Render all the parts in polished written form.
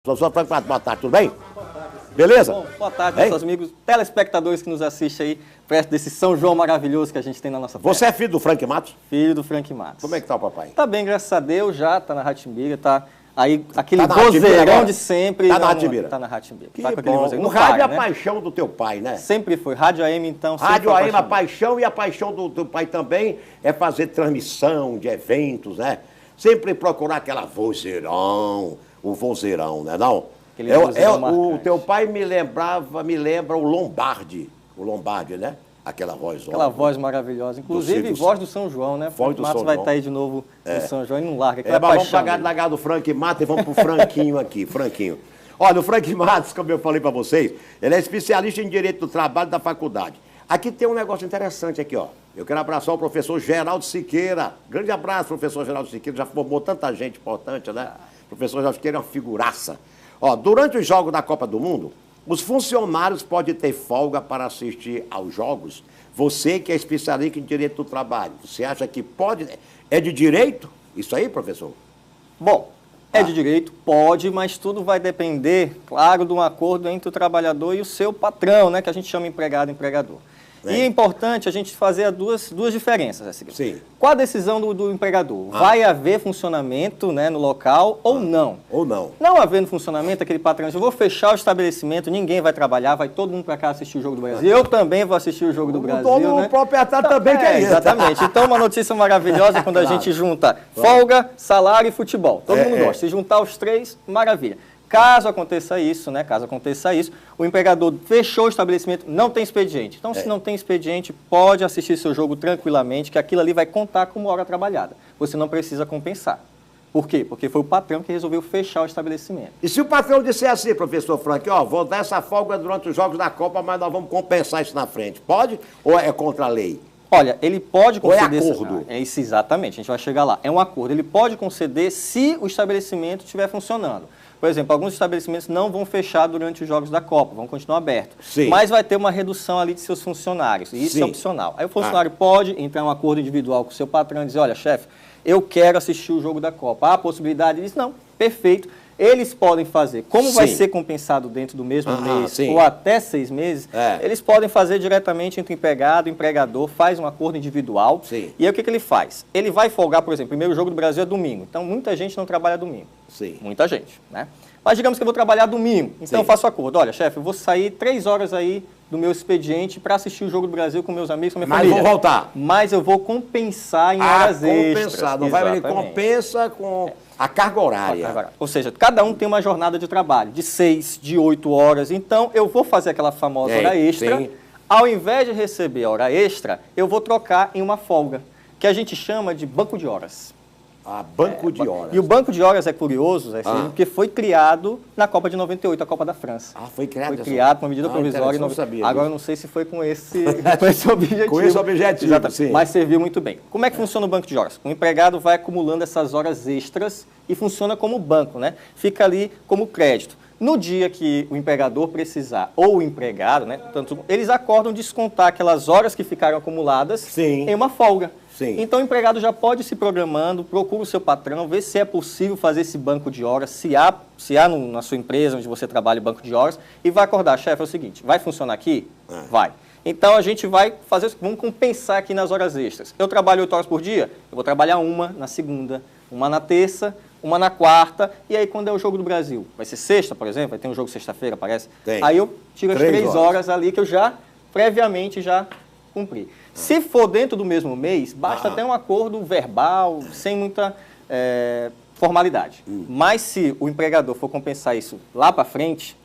Professor Frank Matos, boa tarde, tudo bem? Beleza? Bom, boa tarde, nossos amigos telespectadores que nos assistem aí, perto desse São João maravilhoso que a gente tem na nossa terra. Você é filho do Frank Matos? Filho do Frank Matos. Como é que tá o papai? Tá bem, graças a Deus, já tá na Ratimbira, tá aí aquele Tá na vozeirão de sempre. Tá na Ratimbira? Tá na Ratimbira. Que tá com bom. vozeirão. O rádio é a paixão do teu pai, né? Sempre foi. Rádio AM, então, sempre Rádio foi AM, a apaixonado. paixão, e a paixão do teu pai também é fazer transmissão de eventos, né? Sempre procurar aquela vozeirão, o vozeirão, né não? Aquele vozeirão O marcante. teu pai me lembra o Lombardi, né? Aquela voz. Aquela voz maravilhosa. Inclusive, Silvio voz do São João, né? Voz do Matos São vai João. estar aí de novo no São João e não larga. Mas vamos pagar do Frank Matos e vamos pro Franquinho aqui, Franquinho. Olha, o Frank Matos, como eu falei para vocês, ele é especialista em Direito do Trabalho da faculdade. Aqui tem um negócio interessante aqui, ó. Eu quero abraçar o professor Geraldo Siqueira. Grande abraço, professor Geraldo Siqueira. Já formou tanta gente importante, né? O professor Geraldo Siqueira é uma figuraça. Ó, durante os jogos da Copa do Mundo, os funcionários podem ter folga para assistir aos jogos. Você que é especialista em Direito do Trabalho, você acha que pode? É de direito? Isso aí, professor? Bom, é de direito, pode, mas tudo vai depender, claro, de um acordo entre o trabalhador e o seu patrão, né, que a gente chama empregado e empregador. E é importante a gente fazer duas diferenças. Sim. Qual a decisão do empregador? Vai haver funcionamento, né, no local ou não? Ou não? Não havendo funcionamento, aquele patrão diz, eu vou fechar o estabelecimento, ninguém vai trabalhar, vai todo mundo para cá assistir o Jogo do Brasil. Eu também vou assistir o Jogo do Brasil, dono, né? o proprietário também quer isso. Exatamente. Então, uma notícia maravilhosa quando a gente junta folga, salário e futebol. Todo mundo gosta. Se juntar os três, maravilha. Caso aconteça isso, né? Caso aconteça isso, o empregador fechou o estabelecimento, não tem expediente. Então, se não tem expediente, pode assistir seu jogo tranquilamente, que aquilo ali vai contar como hora trabalhada. Você não precisa compensar. Por quê? Porque foi o patrão que resolveu fechar o estabelecimento. E se o patrão disser assim, professor Frank, ó, vou dar essa folga durante os jogos da Copa, mas nós vamos compensar isso na frente. Pode? Ou é contra a lei? Olha, ele pode conceder... Ou é acordo? É isso, exatamente, a gente vai chegar lá. É um acordo. Ele pode conceder se o estabelecimento estiver funcionando. Por exemplo, alguns estabelecimentos não vão fechar durante os jogos da Copa, vão continuar abertos. Sim. Mas vai ter uma redução ali de seus funcionários, e isso é opcional. Aí o funcionário pode entrar em um acordo individual com o seu patrão e dizer, olha, chefe, eu quero assistir o jogo da Copa. Há a possibilidade disso? Não, perfeito. Eles podem fazer, como vai ser compensado dentro do mesmo mês ou até 6 meses, eles podem fazer diretamente entre empregado e empregador, faz um acordo individual. Sim. E aí o que ele faz? Ele vai folgar, por exemplo, o primeiro jogo do Brasil é domingo, então muita gente não trabalha domingo. Sim. Muita gente, né? Mas digamos que eu vou trabalhar domingo, então eu faço acordo. Olha, chefe, eu vou sair 3 horas aí do meu expediente para assistir o Jogo do Brasil com meus amigos, com a minha família. Mas vou voltar. Mas eu vou compensar em horas extras. Compensar, não vai, ele compensa com a carga horária. Ou seja, cada um tem uma jornada de trabalho, de 6, de 8 horas. Então, eu vou fazer aquela famosa hora extra. Ao invés de receber a hora extra, eu vou trocar em uma folga, que a gente chama de banco de horas. Banco de horas. E o banco de horas é curioso, porque foi criado na Copa de 98, a Copa da França. Foi criado? Foi criado com uma medida provisória. Não sabia Agora, eu não sei se foi com esse objetivo. Com esse objetivo, sim. Mas serviu muito bem. Como é que funciona o banco de horas? O empregado vai acumulando essas horas extras e funciona como banco, né? Fica ali como crédito. No dia que o empregador precisar, ou o empregado, né? Tanto, eles acordam descontar aquelas horas que ficaram acumuladas em uma folga. Sim. Então, o empregado já pode ir se programando, procura o seu patrão, vê se é possível fazer esse banco de horas, se há na sua empresa onde você trabalha banco de horas, e vai acordar, chefe, é o seguinte, vai funcionar aqui? Vai. Então, a gente vai fazer, vamos compensar aqui nas horas extras. Eu trabalho 8 horas por dia, eu vou trabalhar uma na segunda, uma na terça, uma na quarta, e aí quando é o Jogo do Brasil? Vai ser sexta, por exemplo? Vai ter um jogo sexta-feira, parece? Aí eu tiro as 3 horas ali que eu já, previamente, já cumpri. Se for dentro do mesmo mês, basta até um acordo verbal, sem muita formalidade. Mas se o empregador for compensar isso lá para frente,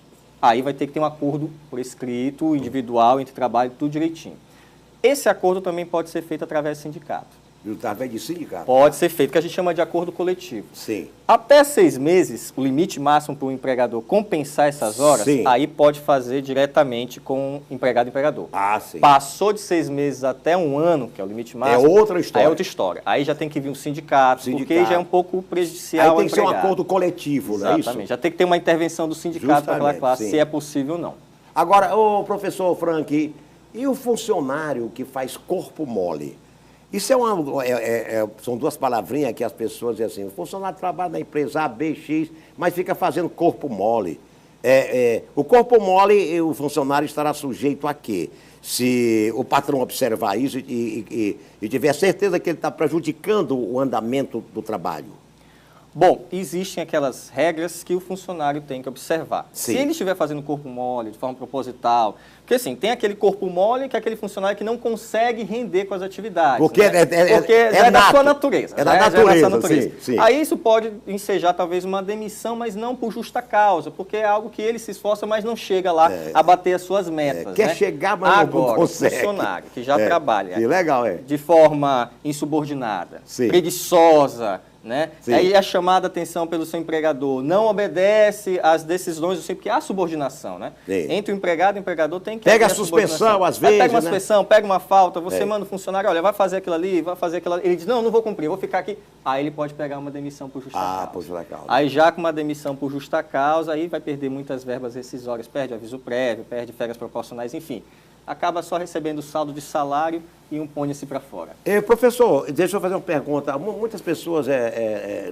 aí vai ter que ter um acordo por escrito, individual, entre trabalho, tudo direitinho. Esse acordo também pode ser feito através do sindicato. Através de sindicato? Pode ser feito, que a gente chama de acordo coletivo. Sim. Até 6 meses, o limite máximo para o empregador compensar essas horas, aí pode fazer diretamente com empregado e empregador. Sim. Passou de 6 meses até 1 ano, que é o limite máximo. É outra história. É outra história. Aí já tem que vir um sindicato, porque já é um pouco prejudicial. Aí tem que ser um acordo coletivo, não é isso? Exatamente. Já tem que ter uma intervenção do sindicato para aquela classe, se é possível ou não. Agora, professor Frank, e o funcionário que faz corpo mole? Isso são duas palavrinhas que as pessoas dizem assim, o funcionário trabalha na empresa A, B, X, mas fica fazendo corpo mole. O corpo mole, o funcionário estará sujeito a quê? Se o patrão observar isso e tiver certeza que ele está prejudicando o andamento do trabalho. Bom, existem aquelas regras que o funcionário tem que observar. Sim. Se ele estiver fazendo corpo mole de forma proposital, porque assim, tem aquele corpo mole que é aquele funcionário que não consegue render com as atividades. Porque né? Porque é da sua natureza. É da natureza, natureza. Sim. Aí isso pode ensejar talvez uma demissão, mas não por justa causa, porque é algo que ele se esforça, mas não chega lá a bater as suas metas. Quer né? chegar, mas agora, não consegue. O funcionário que já trabalha Sim, legal, de forma insubordinada, Sim. preguiçosa, né? Sim. Aí é chamada a atenção pelo seu empregador, não obedece às decisões do seu, porque há subordinação, né? Sim. Entre o empregado e o empregador tem que Pega haver a suspensão, às Pega vezes, uma né? suspensão, pega uma falta, você manda o funcionário, olha, vai fazer aquilo ali, vai fazer aquilo ali. Ele diz, não vou cumprir, vou ficar aqui. Aí ele pode pegar uma demissão por justa causa. por justa causa. Aí já com uma demissão por justa causa, aí vai perder muitas verbas rescisórias, perde aviso prévio, perde férias proporcionais, enfim. Acaba só recebendo saldo de salário e põe-se para fora. Professor, deixa eu fazer uma pergunta. Muitas pessoas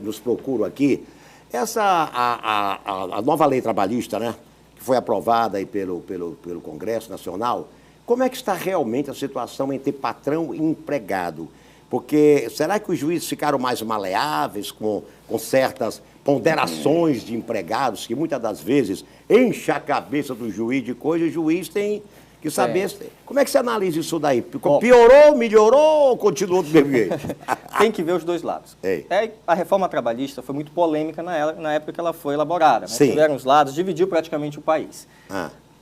nos procuram aqui. A nova lei trabalhista, né, que foi aprovada aí pelo Congresso Nacional, como é que está realmente a situação entre patrão e empregado? Porque será que os juízes ficaram mais maleáveis com certas ponderações de empregados, que muitas das vezes enche a cabeça do juiz de coisa, e o juiz tem que saber. Como é que você analisa isso daí? Piorou, melhorou ou continuou do mesmo jeito? Tem que ver os dois lados. A reforma trabalhista foi muito polêmica na época que ela foi elaborada. Né? Tiveram os lados, dividiu praticamente o país.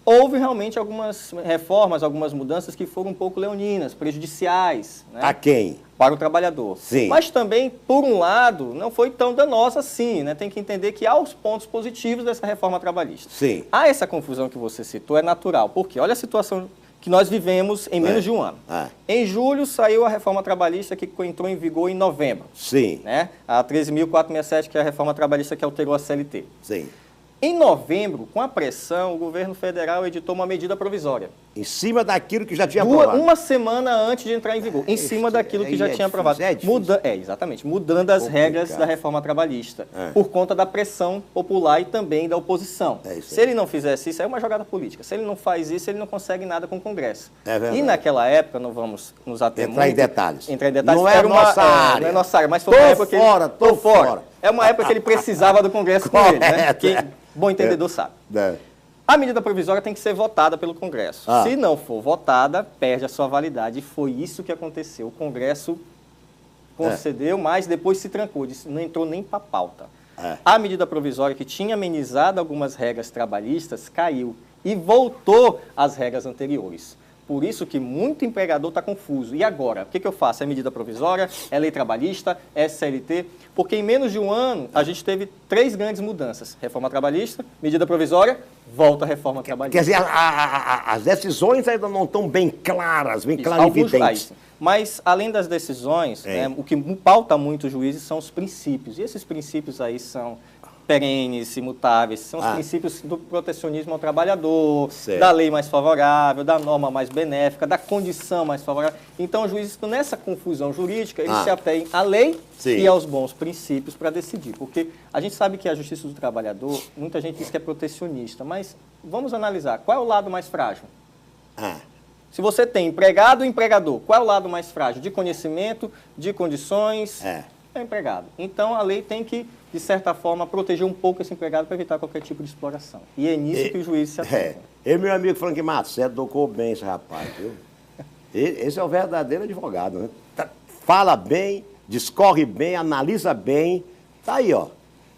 Houve realmente algumas reformas, algumas mudanças que foram um pouco leoninas, prejudiciais. Né? A quem? Para o trabalhador. Sim. Mas também, por um lado, não foi tão danosa assim. Né? Tem que entender que há os pontos positivos dessa reforma trabalhista. Sim. Há essa confusão que você citou, é natural. Por quê? Olha a situação que nós vivemos em menos de um ano. Em julho saiu a reforma trabalhista que entrou em vigor em novembro. Sim. Né? A 13.467, que é a reforma trabalhista que alterou a CLT. Sim. Em novembro, com a pressão, o governo federal editou uma medida provisória. Em cima daquilo que já tinha aprovado. Uma semana antes de entrar em vigor. Em cima daquilo que já tinha aprovado. Exatamente. Mudando as regras da reforma trabalhista. Por conta da pressão popular e também da oposição. Se ele não fizesse isso, é uma jogada política. Se ele não faz isso, ele não consegue nada com o Congresso. E naquela época, não vamos nos ater Entrar em detalhes. Não é nossa área. Não é nossa área, mas foi uma época que ele... Tô fora. É uma época que ele precisava do Congresso com ele, né? Quem bom entendedor sabe. A medida provisória tem que ser votada pelo Congresso. Se não for votada, perde a sua validade. E foi isso que aconteceu. O Congresso concedeu, mas depois se trancou, disse, não entrou nem para a pauta. A medida provisória que tinha amenizado algumas regras trabalhistas caiu e voltou às regras anteriores. Por isso que muito empregador está confuso. E agora? O que eu faço? É medida provisória? É lei trabalhista? É CLT? Porque em menos de um ano, a gente teve 3 grandes mudanças. Reforma trabalhista, medida provisória, volta a reforma trabalhista. Quer dizer, as decisões ainda não estão bem claras, bem clarividentes. Mas, além das decisões, né, o que pauta muito os juízes são os princípios. E esses princípios aí são perenes, imutáveis, são os princípios do protecionismo ao trabalhador, da lei mais favorável, da norma mais benéfica, da condição mais favorável. Então, os juízes, nessa confusão jurídica, eles se apeguem à lei e aos bons princípios para decidir. Porque a gente sabe que a justiça do trabalhador, muita gente diz que é protecionista, mas vamos analisar, qual é o lado mais frágil? Se você tem empregado e empregador, qual é o lado mais frágil? De conhecimento, de condições? É o empregado. Então, a lei tem que, de certa forma, proteger um pouco esse empregado para evitar qualquer tipo de exploração. E é nisso que o juiz se atenta. Meu amigo Frank Matos, você educou bem esse rapaz, viu? Esse é o verdadeiro advogado, né? Fala bem, discorre bem, analisa bem. Tá aí, ó.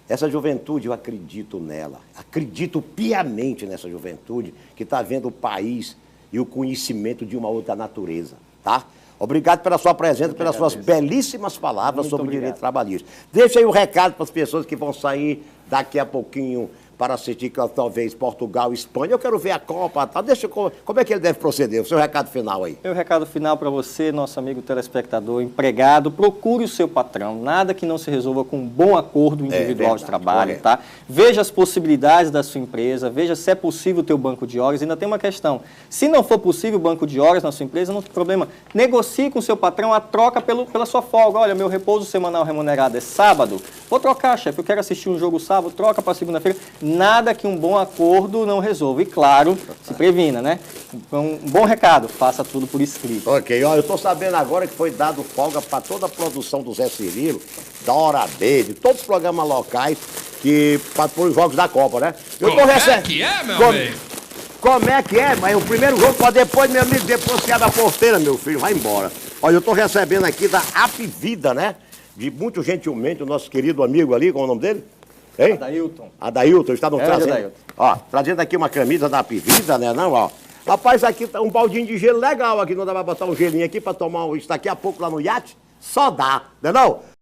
Essa juventude, eu acredito nela. Acredito piamente nessa juventude que está vendo o país e o conhecimento de uma outra natureza, tá? Obrigado pela sua presença, pelas suas belíssimas palavras sobre o direito trabalhista. Deixa aí o recado para as pessoas que vão sair daqui a pouquinho para assistir talvez Portugal, Espanha. Eu quero ver a Copa, tá? Como é que ele deve proceder? O seu recado final aí. Meu recado final para você, nosso amigo telespectador, empregado, procure o seu patrão. Nada que não se resolva com um bom acordo individual de trabalho, tá? Veja as possibilidades da sua empresa, veja se é possível ter o banco de horas. Ainda tem uma questão. Se não for possível o banco de horas na sua empresa, não tem problema. Negocie com o seu patrão a troca pela sua folga. Olha, meu repouso semanal remunerado é sábado. Vou trocar, chefe. Eu quero assistir um jogo sábado, troca para segunda-feira. Nada que um bom acordo não resolva. E claro, se previna, né? Um bom recado, faça tudo por escrito. Ok, ó, eu tô sabendo agora que foi dado folga para toda a produção do Zé Cirilo, da Hora B, de todos os programas locais para os jogos da Copa, né? Eu tô recebendo. Como é que é, meu amigo? Como é que é? Mas o primeiro jogo para depois, meu amigo, depois que é da porteira, meu filho, vai embora. Olha, eu tô recebendo aqui da Apvida, né? De muito gentilmente o nosso querido amigo ali, qual é o nome dele? Hein? Adailton, está nos trazendo. Adailton. Ó, trazendo aqui uma camisa da Apvida, né? Não, ó. Rapaz, aqui tá um baldinho de gelo legal aqui, não dá pra botar um gelinho aqui pra tomar isso daqui a pouco lá no iate? Só dá, né não?